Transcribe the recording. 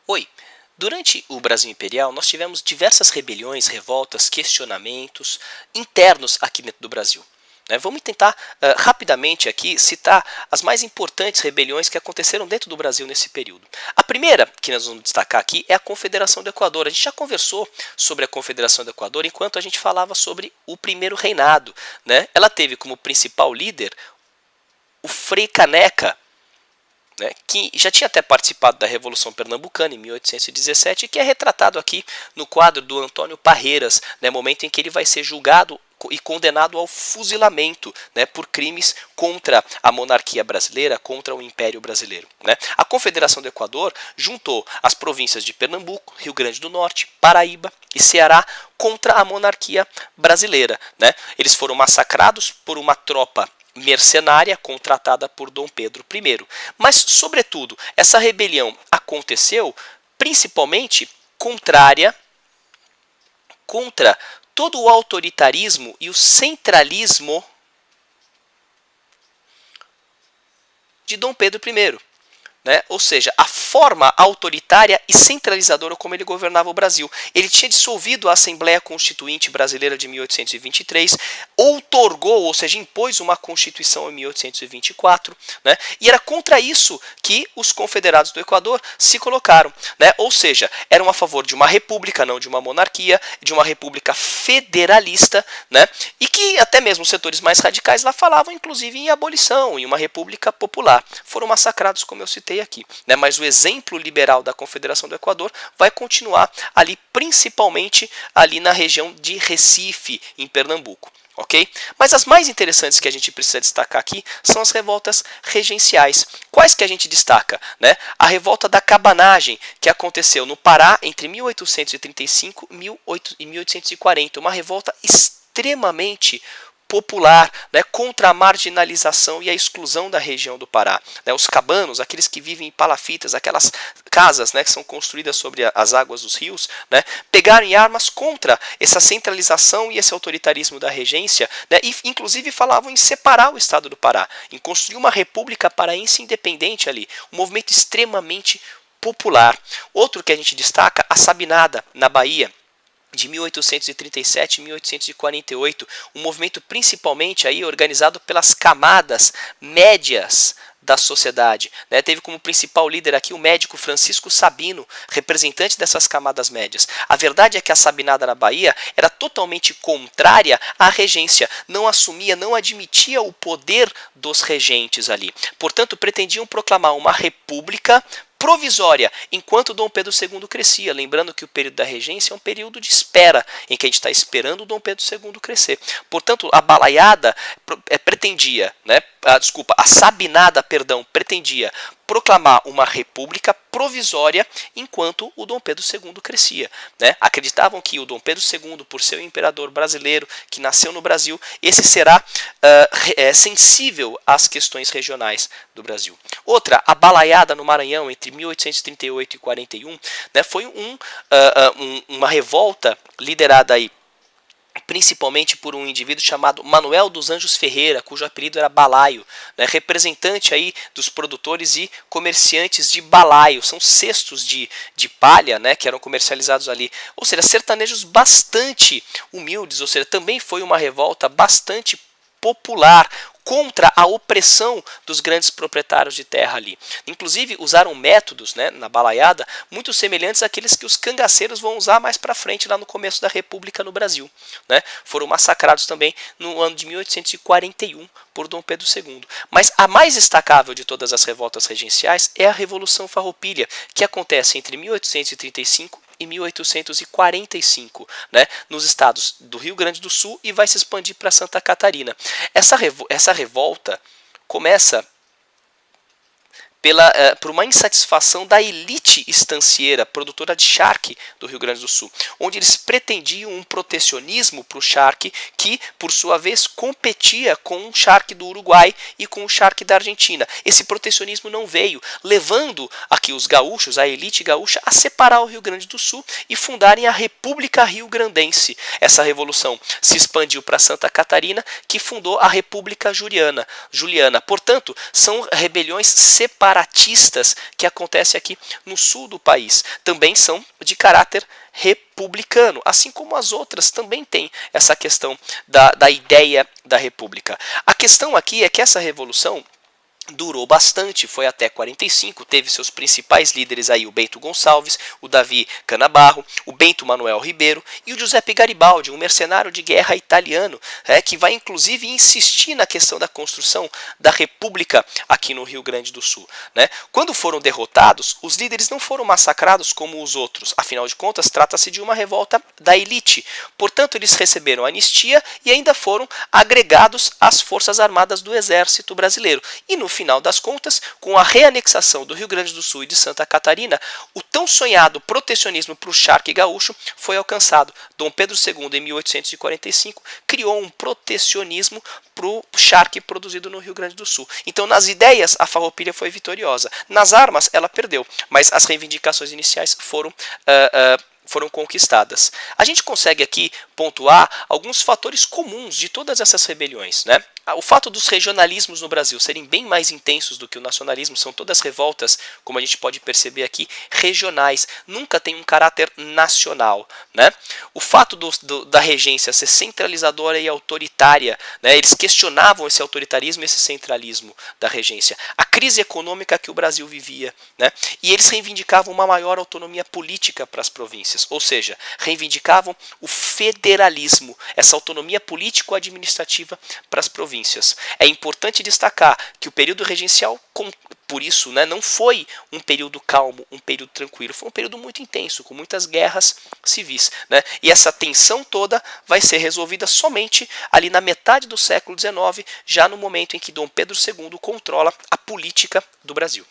Oi, durante o Brasil Imperial nós tivemos diversas rebeliões, revoltas, questionamentos internos aqui dentro do Brasil. Vamos tentar rapidamente aqui citar as mais importantes rebeliões que aconteceram dentro do Brasil nesse período. A primeira que nós vamos destacar aqui é a Confederação do Equador. A gente já conversou sobre a Confederação do Equador enquanto a gente falava sobre o primeiro reinado. Ela teve como principal líder o Frei Caneca, que já tinha até participado da Revolução Pernambucana em 1817 e que é retratado aqui no quadro do Antônio Parreiras, momento em que ele vai ser julgado e condenado ao fuzilamento por crimes contra a monarquia brasileira, contra o Império Brasileiro. A Confederação do Equador juntou as províncias de Pernambuco, Rio Grande do Norte, Paraíba e Ceará contra a monarquia brasileira. Eles foram massacrados por uma tropa mercenária contratada por Dom Pedro I. Mas, sobretudo, essa rebelião aconteceu principalmente contra todo o autoritarismo e o centralismo de Dom Pedro I. Ou seja, a forma autoritária e centralizadora como ele governava o Brasil. Ele tinha dissolvido a Assembleia Constituinte Brasileira de 1823, outorgou, ou seja, impôs uma Constituição em 1824, e era contra isso que os confederados do Equador se colocaram. Ou seja, eram a favor de uma república, não de uma monarquia, de uma república federalista, e que até mesmo os setores mais radicais lá falavam, inclusive, em abolição, em uma república popular. Foram massacrados, como eu citei aqui, mas o exemplo liberal da Confederação do Equador vai continuar ali, principalmente ali na região de Recife, em Pernambuco. Ok? Mas as mais interessantes que a gente precisa destacar aqui são as revoltas regenciais. Quais que a gente destaca? A revolta da cabanagem, que aconteceu no Pará entre 1835 e 1840, uma revolta extremamente popular, contra a marginalização e a exclusão da região do Pará. Os cabanos, aqueles que vivem em palafitas, aquelas casas que são construídas sobre as águas dos rios, pegaram em armas contra essa centralização e esse autoritarismo da regência, e inclusive falavam em separar o estado do Pará, em construir uma república paraense independente ali, um movimento extremamente popular. Outro que a gente destaca, a Sabinada, na Bahia, de 1837 e 1848, um movimento principalmente aí organizado pelas camadas médias da sociedade. Teve como principal líder aqui o médico Francisco Sabino, representante dessas camadas médias. A verdade é que a Sabinada na Bahia era totalmente contrária à regência, não assumia, não admitia o poder dos regentes ali. Portanto, pretendiam proclamar uma república provisória, enquanto Dom Pedro II crescia. Lembrando que o período da regência é um período de espera, em que a gente está esperando o Dom Pedro II crescer. Portanto, a balaiada pretendia, a Sabinada, pretendia proclamar uma república provisória enquanto o Dom Pedro II crescia. Acreditavam que o Dom Pedro II, por ser o imperador brasileiro que nasceu no Brasil, esse será sensível às questões regionais do Brasil. Outra, a balaiada no Maranhão entre 1838 e 41, foi uma revolta liderada aí principalmente por um indivíduo chamado Manuel dos Anjos Ferreira, cujo apelido era Balaio, representante aí dos produtores e comerciantes de balaio. São cestos de palha, que eram comercializados ali. Ou seja, sertanejos bastante humildes, ou seja, também foi uma revolta bastante popular contra a opressão dos grandes proprietários de terra ali. Inclusive, usaram métodos na balaiada muito semelhantes àqueles que os cangaceiros vão usar mais para frente, lá no começo da República no Brasil. Foram massacrados também no ano de 1841 por Dom Pedro II. Mas a mais destacável de todas as revoltas regenciais é a Revolução Farroupilha, que acontece entre 1835 e 1845, nos estados do Rio Grande do Sul, e vai se expandir para Santa Catarina. Essa revolta começa por uma insatisfação da elite estancieira, produtora de charque do Rio Grande do Sul, onde eles pretendiam um protecionismo para o charque que, por sua vez, competia com o charque do Uruguai e com o charque da Argentina. Esse protecionismo não veio, levando aqui os gaúchos, a elite gaúcha, a separar o Rio Grande do Sul e fundarem a República Rio-Grandense. Essa revolução se expandiu para Santa Catarina, que fundou a República Juliana. Portanto, são rebeliões separadas separatistas que acontecem aqui no sul do país. Também são de caráter republicano, assim como as outras também têm essa questão da ideia da república. A questão aqui é que essa revolução durou bastante, foi até 45, teve seus principais líderes aí, o Bento Gonçalves, o Davi Canabarro, o Bento Manuel Ribeiro e o Giuseppe Garibaldi, um mercenário de guerra italiano, que vai inclusive insistir na questão da construção da república aqui no Rio Grande do Sul. Né? Quando foram derrotados, os líderes não foram massacrados como os outros, afinal de contas trata-se de uma revolta da elite, portanto eles receberam anistia e ainda foram agregados às Forças Armadas do Exército Brasileiro. E no final das contas, com a reanexação do Rio Grande do Sul e de Santa Catarina, o tão sonhado protecionismo para o charque gaúcho foi alcançado. Dom Pedro II, em 1845, criou um protecionismo para o charque produzido no Rio Grande do Sul. Então, nas ideias, a Farroupilha foi vitoriosa. Nas armas, ela perdeu, mas as reivindicações iniciais foram conquistadas. A gente consegue aqui pontuar alguns fatores comuns de todas essas rebeliões, né? O fato dos regionalismos no Brasil serem bem mais intensos do que o nacionalismo, são todas revoltas, como a gente pode perceber aqui, regionais, nunca tem um caráter nacional, né? O fato da regência ser centralizadora e autoritária, né? Eles questionavam esse autoritarismo e esse centralismo da regência. A crise econômica que o Brasil vivia, né? E eles reivindicavam uma maior autonomia política para as províncias, ou seja, reivindicavam o federalismo, essa autonomia político-administrativa para as províncias. É importante destacar que o período regencial, por isso, né, não foi um período calmo, um período tranquilo, foi um período muito intenso, com muitas guerras civis. Né? E essa tensão toda vai ser resolvida somente ali na metade do século XIX, já no momento em que Dom Pedro II controla a política do Brasil.